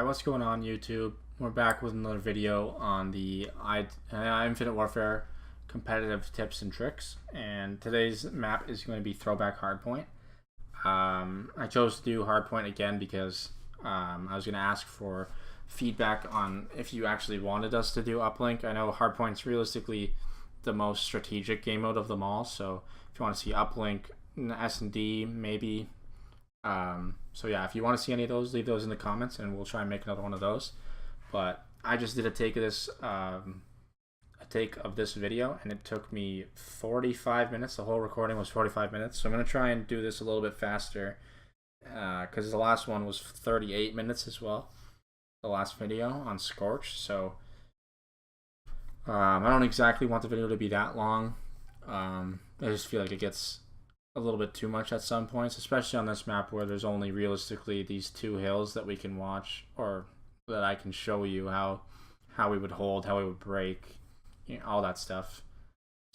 what's going on YouTube? We're back with another video on the Infinite Warfare competitive tips and tricks, and today's map is going to be Throwback Hardpoint. I chose to do Hardpoint again because I was going to ask for feedback on if you actually wanted us to do Uplink. I know Hardpoint's realistically the most strategic game mode of them all, so if you want to see Uplink, S&D, maybe. So yeah, if you want to see any of those, leave those in the comments and we'll try and make another one of those. But I just did a take of this video, and it took me 45 minutes. The whole recording was 45 minutes, so I'm going to try and do this a little bit faster because the last one was 38 minutes as well, the last video on Scorch. So I don't exactly want the video to be that long. I just feel like it gets a little bit too much at some points, especially on this map where there's only realistically these two hills that we can watch, or that I can show you how we would hold, how we would break, you know, all that stuff.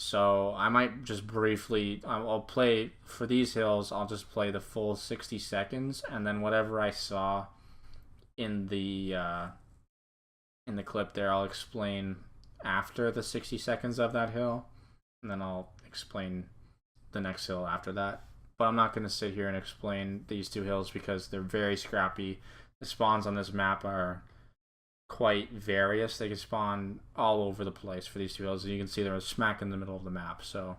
So I might just briefly, I'll play for these hills, I'll just play the full 60 seconds, and then whatever I saw in the clip there, I'll explain after the 60 seconds of that hill, and then I'll explain the next hill after that. But I'm not going to sit here and explain these two hills because they're very scrappy. The spawns on this map are quite various. They can spawn all over the place for these two hills, and you can see they're smack in the middle of the map, so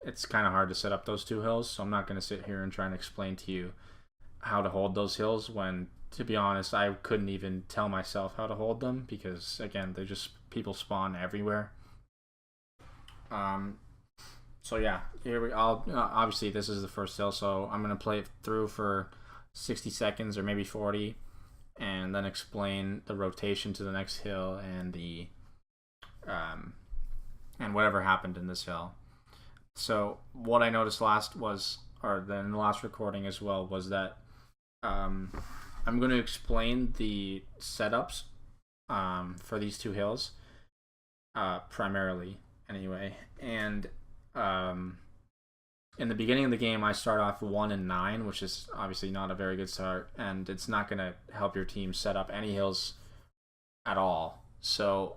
it's kind of hard to set up those two hills. So I'm not going to sit here and try and explain to you how to hold those hills when, to be honest, I couldn't even tell myself how to hold them because, again, they're just, people spawn everywhere. So yeah, here we. Obviously this is the first hill, so I'm gonna play it through for 60 seconds or maybe 40, and then explain the rotation to the next hill and the and whatever happened in this hill. So what I noticed last was, or then in the last recording as well, was that I'm going to explain the setups for these two hills primarily anyway, and in the beginning of the game I start off 1 and 9, which is obviously not a very good start, and it's not going to help your team set up any hills at all. So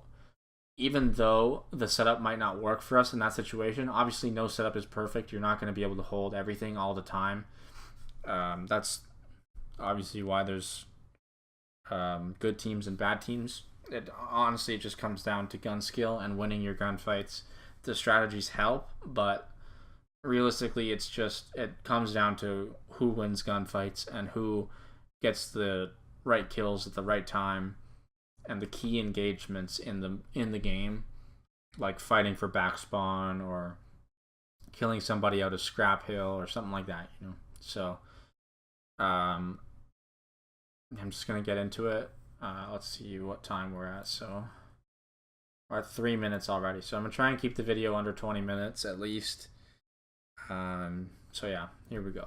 even though the setup might not work for us in that situation, obviously no setup is perfect. You're not going to be able to hold everything all the time. That's obviously why there's good teams and bad teams. It honestly just comes down to gun skill and winning your gunfights. The strategies help, but realistically it comes down to who wins gunfights and who gets the right kills at the right time and the key engagements in the game, like fighting for back spawn or killing somebody out of scrap hill or something like that, you know. So I'm just gonna get into it. Let's see what time we're at. So we're at 3 minutes already, so I'm gonna try and keep the video under 20 minutes at least. So yeah, here we go.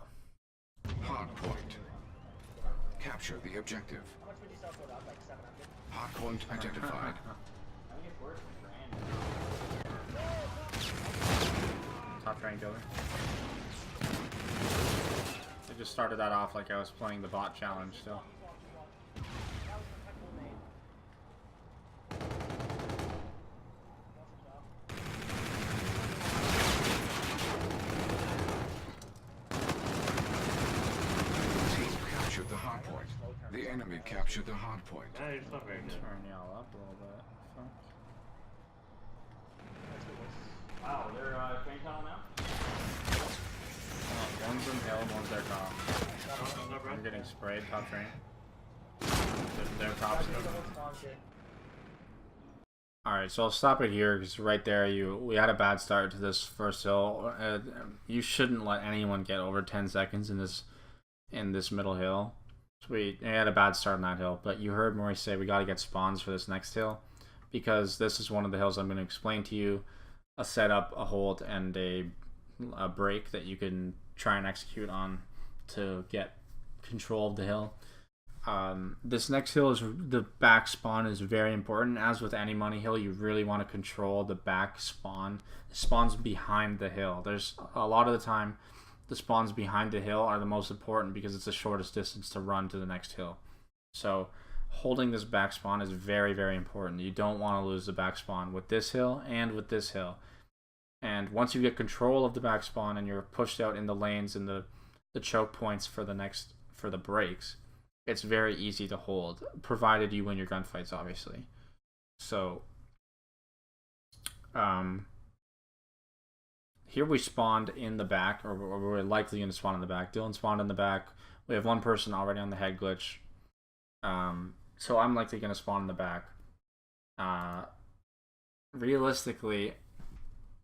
Hardpoint. Capture the objective. Hardpoint identified. Top rank killer. I just started that off like I was playing the bot challenge still. The hardpoint. The enemy captured the hardpoint. Turn y'all up a little bit. Wow, they're train tunnel now? One's in hill, one's their top. I'm getting sprayed, top train. Their top's Alright, so I'll stop it here because right there we had a bad start to this first hill. You shouldn't let anyone get over 10 seconds in this middle hill. So we had a bad start on that hill, but you heard Maurice say we got to get spawns for this next hill because this is one of the hills I'm going to explain to you, a setup, a hold, and a break that you can try and execute on to get control of the hill. This next hill, the back spawn is very important. As with any money hill, you really want to control the back spawn. The spawns behind the hill. There's a lot of the time the spawns behind the hill are the most important because it's the shortest distance to run to the next hill. So holding this back spawn is very, very important. You don't want to lose the back spawn with this hill and with this hill. And once you get control of the back spawn and you're pushed out in the lanes and the choke points for the breaks, it's very easy to hold, provided you win your gunfights, obviously. So here we spawned in the back, or we're likely going to spawn in the back. Dylan spawned in the back. We have one person already on the head glitch. So I'm likely going to spawn in the back. Realistically,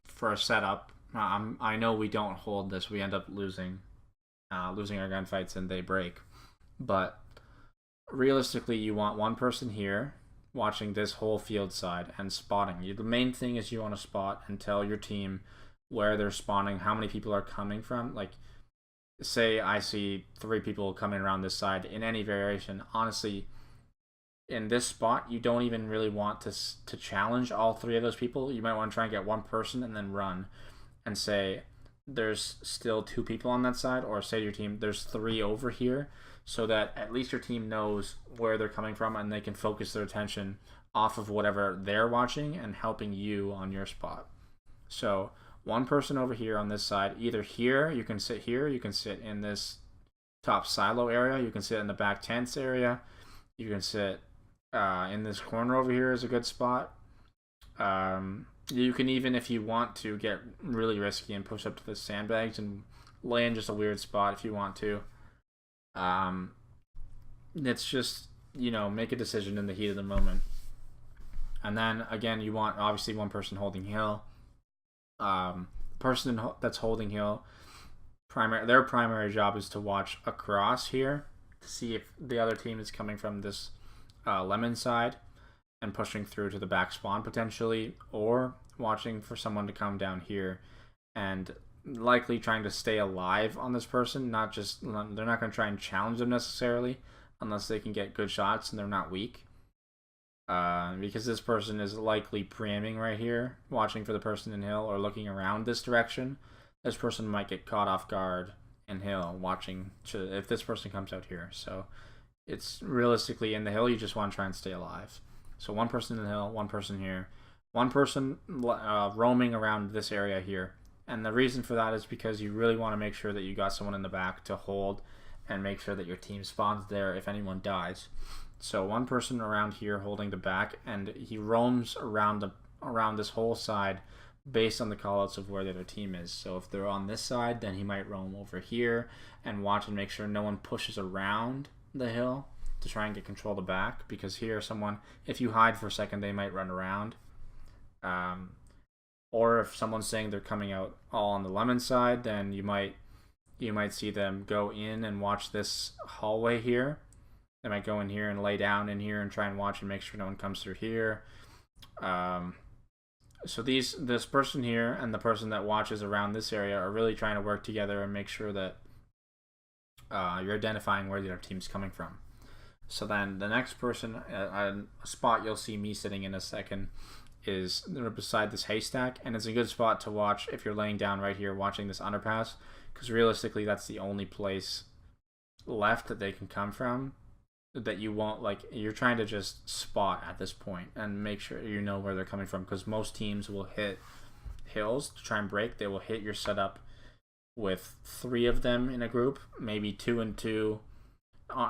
for a setup, I know we don't hold this. We end up losing our gunfights and they break. But realistically, you want one person here watching this whole field side and spotting. The main thing is you want to spot and tell your team where they're spawning, how many people are coming from. Like, say I see 3 people coming around this side in any variation. Honestly, in this spot, you don't even really want to challenge all 3 of those people. You might want to try and get one person and then run and say there's still 2 people on that side, or say to your team there's 3 over here, so that at least your team knows where they're coming from and they can focus their attention off of whatever they're watching and helping you on your spot. So one person over here on this side, either here, you can sit in this top silo area, you can sit in the back tents area, you can sit in this corner over here is a good spot. You can even, if you want to, get really risky and push up to the sandbags and lay in just a weird spot if you want to. It's just, make a decision in the heat of the moment. And then again, you want obviously one person holding hill. Person that's holding hill, their primary job is to watch across here to see if the other team is coming from this lemon side and pushing through to the back spawn potentially, or watching for someone to come down here and likely trying to stay alive on this person. They're not going to try and challenge them necessarily unless they can get good shots and they're not weak. Because this person is likely pre-aiming right here, watching for the person in hill or looking around this direction. This person might get caught off guard in hill watching if this person comes out here. So it's realistically in the hill, you just want to try and stay alive. So one person in the hill, one person here, one person roaming around this area here. And the reason for that is because you really want to make sure that you got someone in the back to hold and make sure that your team spawns there if anyone dies. So one person around here holding the back, and he roams around this whole side based on the callouts of where the other team is. So if they're on this side, then he might roam over here and watch and make sure no one pushes around the hill to try and get control of the back, because here if you hide for a second, they might run around. Or if someone's saying they're coming out all on the lemon side, then you might see them go in and watch this hallway here. They might go in here and lay down in here and try and watch and make sure no one comes through here. So this person here and the person that watches around this area are really trying to work together and make sure that you're identifying where the other team's coming from. So then the next person, a spot you'll see me sitting in a second, is beside this haystack, and it's a good spot to watch if you're laying down right here watching this underpass, because realistically that's the only place left that they can come from that you won't, you're trying to just spot at this point and make sure you know where they're coming from, because most teams will hit hills to try and break. They will hit your setup with 3 of them in a group, maybe 2 and 2.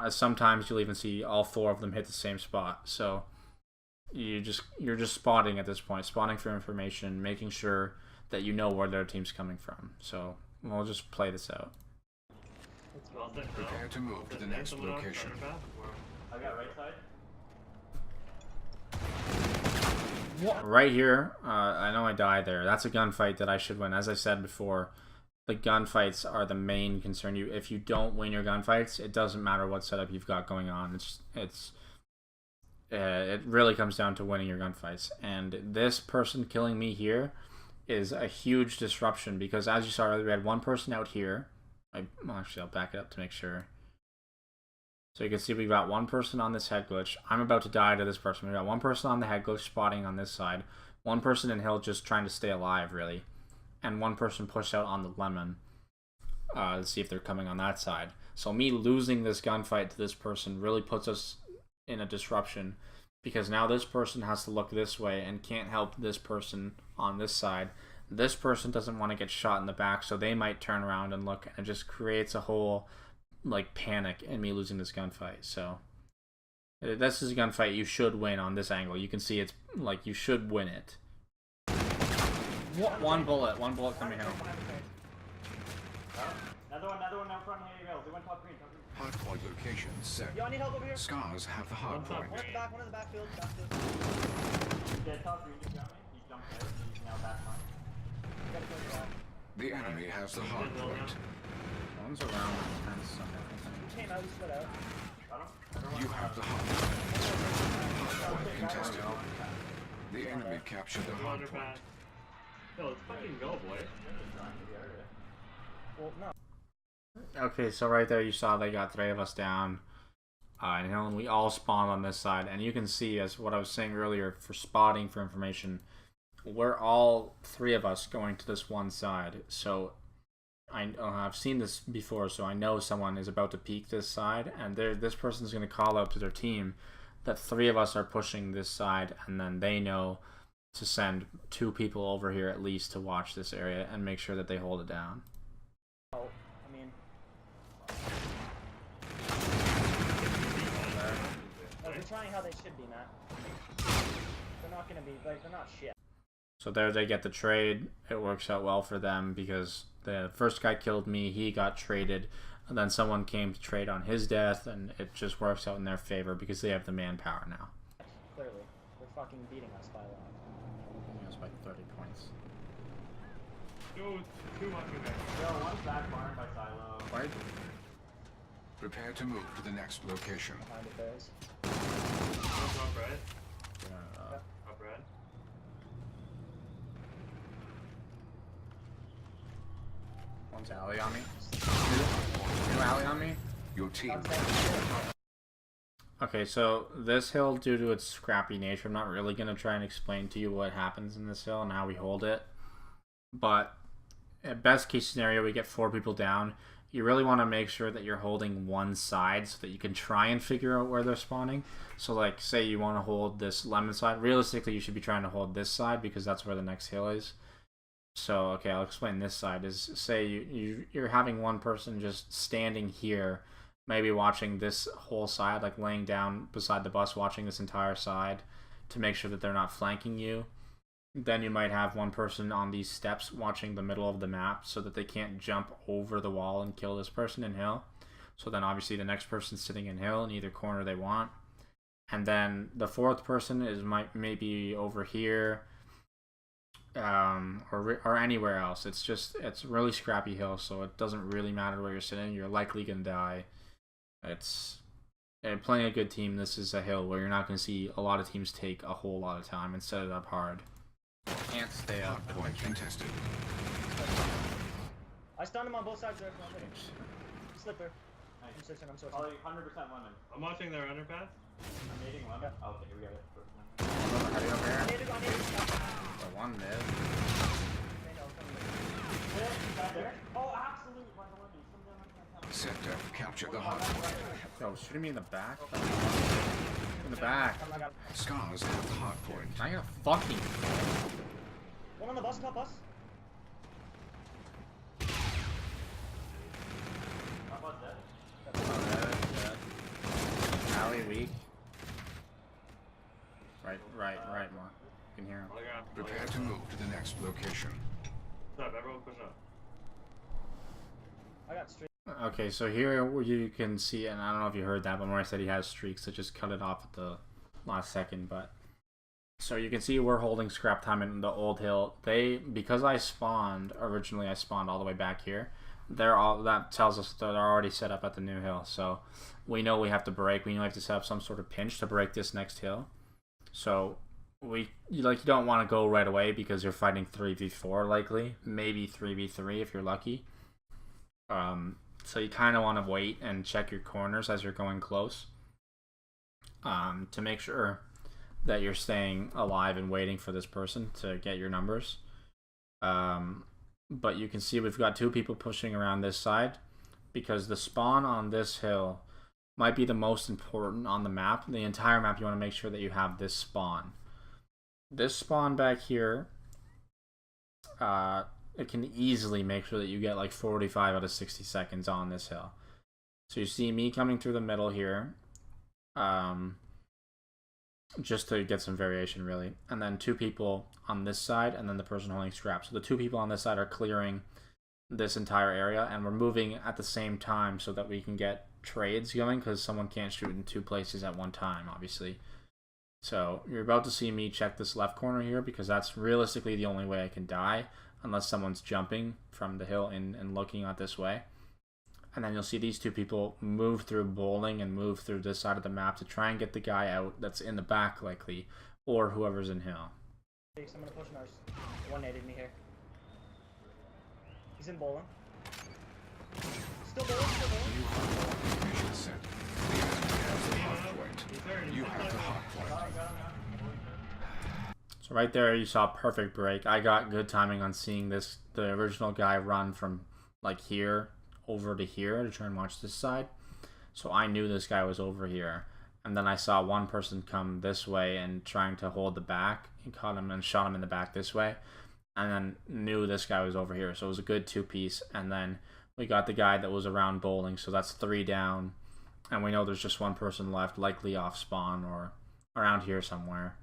Sometimes you'll even see all 4 of them hit the same spot. So you're just spotting at this point, spotting for information, making sure that you know where their team's coming from. So we'll just play this out. Prepare to move to the next location. I got right side. Right here, I know I died there. That's a gunfight that I should win. As I said before, the gunfights are the main concern. If you don't win your gunfights, it doesn't matter what setup you've got going on. It really comes down to winning your gunfights. And this person killing me is a huge disruption, because as you saw earlier, we had one person out here. Actually, I'll back it up to make sure. So you can see we've got one person on this head glitch. I'm about to die to this person. We've got one person on the head glitch spotting on this side. One person in hill just trying to stay alive, really. And one person pushed out on the lemon to see if they're coming on that side. So me losing this gunfight to this person really puts us in a disruption, because now this person has to look this way and can't help this person on this side. This person doesn't want to get shot in the back, so they might turn around and look, and it just creates a whole like panic in me losing this gunfight. So this is a gunfight you should win on this angle. You can see it's like you should win it. One bullet coming home. Another one out front. Here you go. They went top green. Hardpoint location set. Y'all need help over here? Scars have the hardpoint. One in the backfield. Dead top green. Just got me. He jumped there. He's now back on. The enemy has the hardpoint. One's around that fence somewhere, I think. Came out, we split out. You have the hardpoint. Hardpoint contested. The enemy captured the hardpoint. Yo, let's fucking go, boy. Well, no. Okay, so right there you saw they got 3 of us down. And we all spawned on this side. And you can see, as what I was saying earlier, for spotting, for information, we're all 3 of us going to this one side. So I've seen this before, so I know someone is about to peek this side. And this person's going to call out to their team that 3 of us are pushing this side. And then they know to send 2 people over here at least to watch this area and make sure that they hold it down. Oh, I mean... They're trying how they should be, Matt. They're not gonna be, like, they're not shit. So there they get the trade. It works out well for them because the first guy killed me, he got traded, and then someone came to trade on his death, and it just works out in their favor because they have the manpower now. Clearly. They're fucking beating us by a lot. It was by 30 points. Yo, 200 there. Yo, one's back barn by silo. Right? Prepare to move to the next location. Behind the bears. One's up red. Yeah, Up red. one's alley on me. New alley on me. Your team. Okay, so this hill, due to its scrappy nature, I'm not really going to try and explain to you what happens in this hill and how we hold it. But at best case scenario, we get 4 people down. You really want to make sure that you're holding one side so that you can try and figure out where they're spawning. So like, say you want to hold this lemon side. Realistically, you should be trying to hold this side because that's where the next hill is. So, okay, I'll explain this side. Is say you're having one person just standing here, maybe watching this whole side, like laying down beside the bus, watching this entire side to make sure that they're not flanking you. Then you might have one person on these steps watching the middle of the map so that they can't jump over the wall and kill this person in hill. So then obviously the next person's sitting in hill in either corner they want. And then the 4th person is maybe over here, or anywhere else. It's really scrappy hill, so it doesn't really matter where you're sitting. You're likely gonna die. Playing a good team, this is a hill where you're not going to see a lot of teams take a whole lot of time and set it up hard. Can't stay up. Hardpoint contested. I stunned him on both sides there. Slipper. I'm switching. Probably 100% lemon. I'm watching their underpass. I'm needing lemon. Yeah. Okay, we got it. Heavy over here. I need it. The one mid. They know, coming. There? Oh, absolute. Sector captured the hardpoint. Yo, shooting me in the back? In the back. I got Scars have the hardpoint. I got fucking... one on the bus, top bus. Alley weak. Right more. You can hear him. Prepare to move to the next location. What's up? Everyone push up. I got straight. Okay, so here you can see, and I don't know if you heard that, but when I said he has streaks, I just cut it off at the last second. But so you can see we're holding scrap time in the old hill. Because I spawned originally, I spawned all the way back here. That tells us that they're already set up at the new hill. So we know we have to break. We have to set up some sort of pinch to break this next hill. So you don't want to go right away because you're fighting 3v4 likely, maybe 3v3 if you're lucky. So you kind of want to wait and check your corners as you're going close, to make sure that you're staying alive and waiting for this person to get your numbers. But you can see we've got 2 people pushing around this side because the spawn on this hill might be the most important on the map. The entire map, you want to make sure that you have this spawn. This spawn back here, it can easily make sure that you get like 45 out of 60 seconds on this hill. So you see me coming through the middle here, just to get some variation really. And then 2 people on this side, and then the person holding scraps. So the 2 people on this side are clearing this entire area, and we're moving at the same time so that we can get trades going, because someone can't shoot in 2 places at one time, obviously. So you're about to see me check this left corner here, because that's realistically the only way I can die, unless someone's jumping from the hill and looking at this way. And then you'll see these 2 people move through bowling and move through this side of the map to try and get the guy out that's in the back likely, or whoever's in hill. I'm gonna push nurse. 180 me here. He's in bowling. Still bowling, still bowling. New hardpoint location set. The enemy has the hardpoint. You have the hardpoint. So right there you saw perfect break. I got good timing on seeing the original guy run from like here over to here to try and watch this side. So I knew this guy was over here. And then I saw one person come this way and trying to hold the back, and caught him and shot him in the back this way. And then knew this guy was over here. So it was a good 2-piece. And then we got the guy that was around bowling. So that's 3 down. And we know there's just 1 person left, likely off spawn or around here somewhere,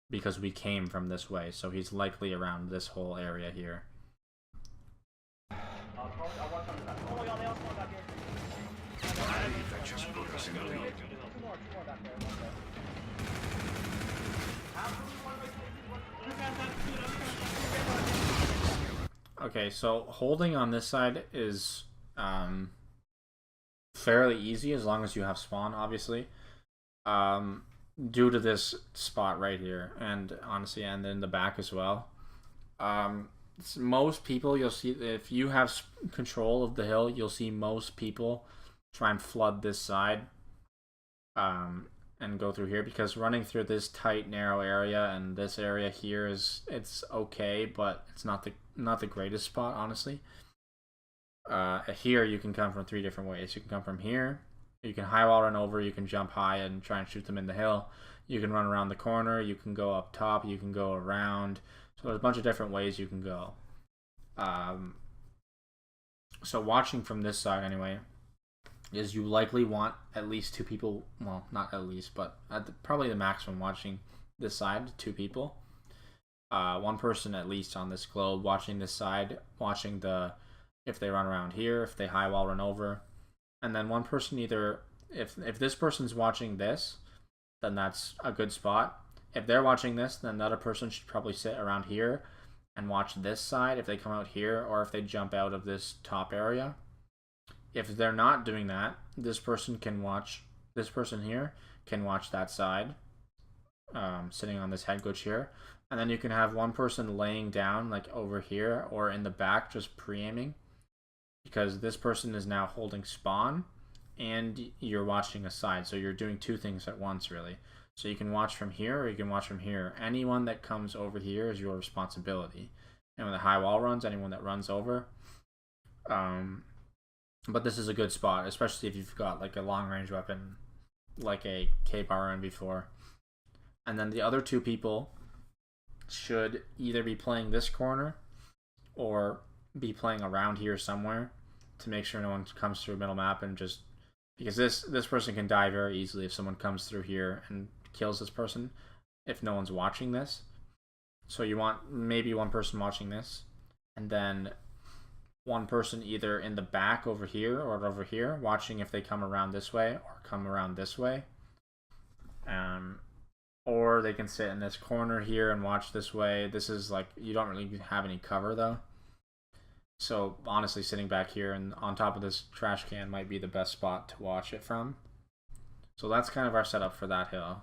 because we came from this way. So he's likely around this whole area here. Oh my god, they all spawned back here. I believe that just put us in the lead. Two more back there. Okay, so holding on this side is fairly easy as long as you have spawn, obviously. Due to this spot right here, and honestly, and in the back as well. Most people, you'll see, if you have control of the hill, you'll see most people try and flood this side and go through here, because running through this tight narrow area and this area here it's okay, but it's not the greatest spot, honestly. Here you can come from 3 different ways. You can come from here, you can high wall run over, you can jump high and try and shoot them in the hill, you can run around the corner, you can go up top, you can go around. So there's a bunch of different ways you can go. So watching from this side anyway, is you likely want at least 2 people, well, not at least, but probably the maximum watching this side, 2 people. 1 person at least on this globe watching this side, watching if they run around here, if they high wall run over. And then 1 person either, if this person's watching this, then that's a good spot. If they're watching this, then the other person should probably sit around here and watch this side if they come out here, or if they jump out of this top area. If they're not doing that, this person here can watch that side, sitting on this head glitch here. And then you can have 1 person laying down like over here or in the back just pre-aiming, because this person is now holding spawn and you're watching a side. So you're doing 2 things at once really. So you can watch from here or you can watch from here. Anyone that comes over here is your responsibility. And with the high wall runs, anyone that runs over. But this is a good spot, especially if you've got like a long range weapon like a K-Bar before. And then the other 2 people should either be playing this corner or be playing around here somewhere to make sure no one comes through middle map, and just because this person can die very easily if someone comes through here and kills this person if no one's watching this. So you want maybe 1 person watching this, and then 1 person either in the back over here or over here watching if they come around this way or come around this way. Or they can sit in this corner here and watch this way. This is like, you don't really have any cover though. So honestly, sitting back here and on top of this trash can might be the best spot to watch it from. So that's kind of our setup for that hill.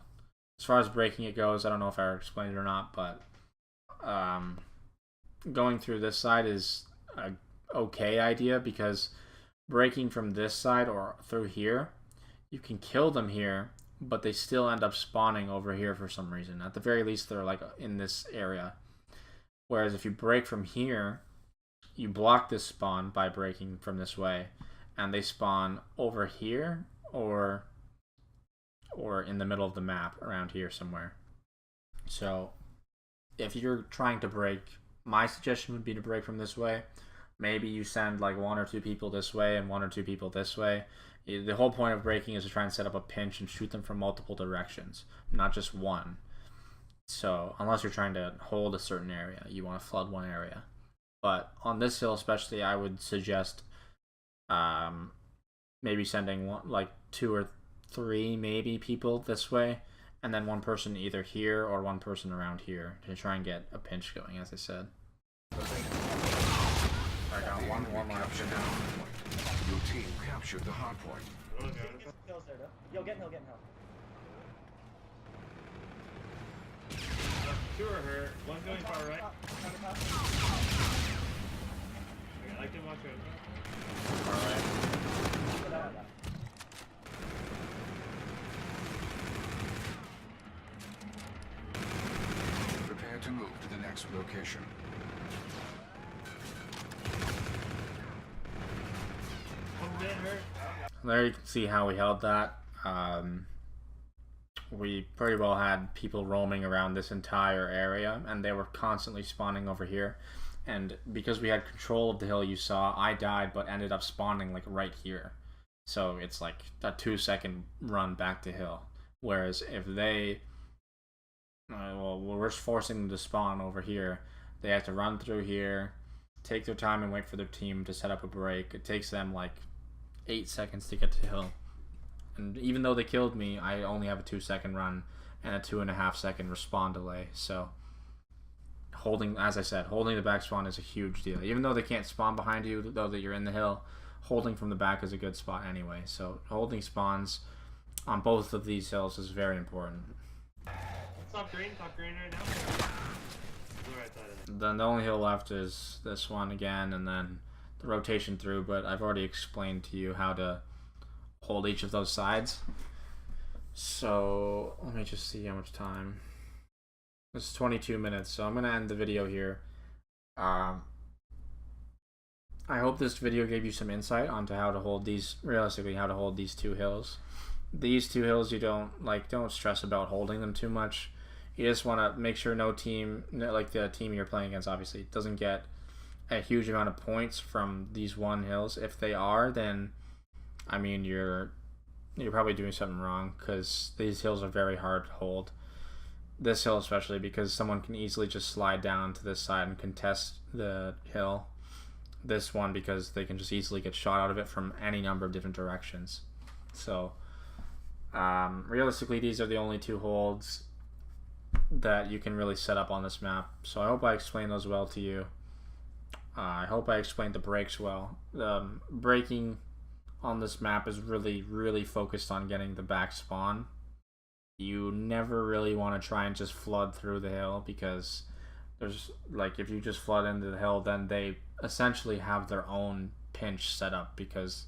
As far as breaking it goes, I don't know if I explained it or not, but going through this side is a okay idea, because breaking from this side or through here, you can kill them here, but they still end up spawning over here for some reason. At the very least, they're like in this area. Whereas if you break from here, you block this spawn by breaking from this way, and they spawn over here or in the middle of the map around here somewhere. So if you're trying to break, my suggestion would be to break from this way. Maybe you send like 1 or 2 people this way and 1 or 2 people this way. The whole point of breaking is to try and set up a pinch and shoot them from multiple directions, not just one. So unless you're trying to hold a certain area, you want to flood one area. But on this hill especially, I would suggest maybe sending like 2 or 3 maybe people this way, and then 1 person either here or 1 person around here to try and get a pinch going, as I said. I got one left now. Your team captured the hard point. Get some kills there, though. Yo, get in hill, get in hill. 2 are hurt. One's going far right. Okay, I can watch it. Alright. Prepare to move to the next location. One's dead, hurt. There you can see how we held that. We pretty well had people roaming around this entire area, and they were constantly spawning over here. And because we had control of the hill, you saw, I died but ended up spawning like right here. So it's like a 2-second run back to hill. Whereas if they, well, we're forcing them to spawn over here, they have to run through here, take their time and wait for their team to set up a break. It takes them like 8 seconds to get to hill. And even though they killed me, I only have a 2-second run and a 2.5-second respawn delay. So holding, as I said, holding the back spawn is a huge deal. Even though they can't spawn behind you, though that you're in the hill, holding from the back is a good spot anyway. So holding spawns on both of these hills is very important. Top green right now. The right side of it. Then the only hill left is this one again, and then the rotation through, but I've already explained to you how to hold each of those sides. So let me just see how much time. This is 22 minutes, so I'm gonna end the video here. I hope this video gave you some insight onto how to hold these, realistically how to hold these 2 hills. These 2 hills, you don't stress about holding them too much. You just want to make sure no team, like the team you're playing against obviously, doesn't get a huge amount of points from these 1 hills. If they are, then I mean you're probably doing something wrong, because these hills are very hard to hold. This hill especially, because someone can easily just slide down to this side and contest the hill. This one because they can just easily get shot out of it from any number of different directions. So realistically, these are the only 2 holds that you can really set up on this map. So I hope I explained those well to you. I hope I explained the breaks well. Breaking on this map is really focused on getting the back spawn. You never really want to try and just flood through the hill, because there's like, if you just flood into the hill, then they essentially have their own pinch set up because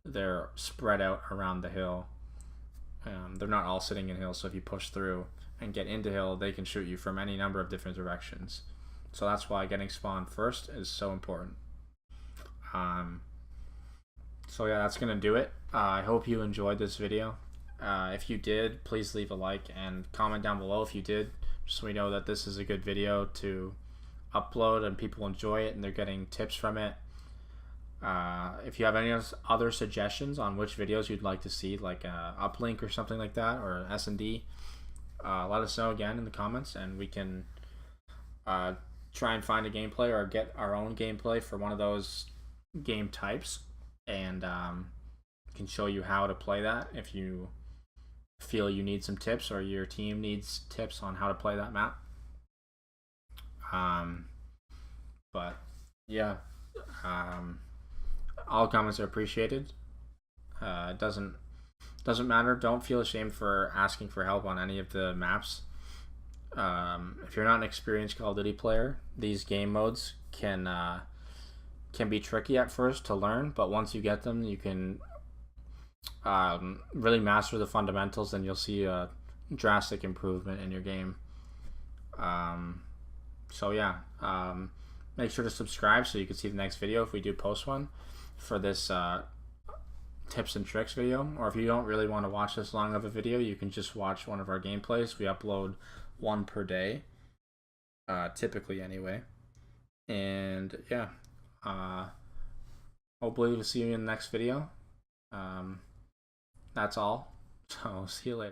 they're spread out around the hill. They're not all sitting in hill, so if you push through and get into hill, they can shoot you from any number of different directions. So that's why getting spawned first is so important. So yeah, that's gonna do it. I hope you enjoyed this video. If you did, please leave a like and comment down below if you did, just so we know that this is a good video to upload and people enjoy it and they're getting tips from it. If you have any other suggestions on which videos you'd like to see, like uplink or something like that, or S&D, let us know again in the comments, and we can try and find a gameplay or get our own gameplay for one of those game types, and can show you how to play that if you feel you need some tips or your team needs tips on how to play that map. But yeah, all comments are appreciated. It doesn't matter. Don't feel ashamed for asking for help on any of the maps. If you're not an experienced Call of Duty player, these game modes can be tricky at first to learn, but once you get them, you can really master the fundamentals, and you'll see a drastic improvement in your game. So yeah, make sure to subscribe so you can see the next video if we do post one for this tips and tricks video, or if you don't really want to watch this long of a video, you can just watch one of our gameplays. We upload one per day, typically anyway. And yeah, hopefully we'll see you in the next video. That's all. So see you later.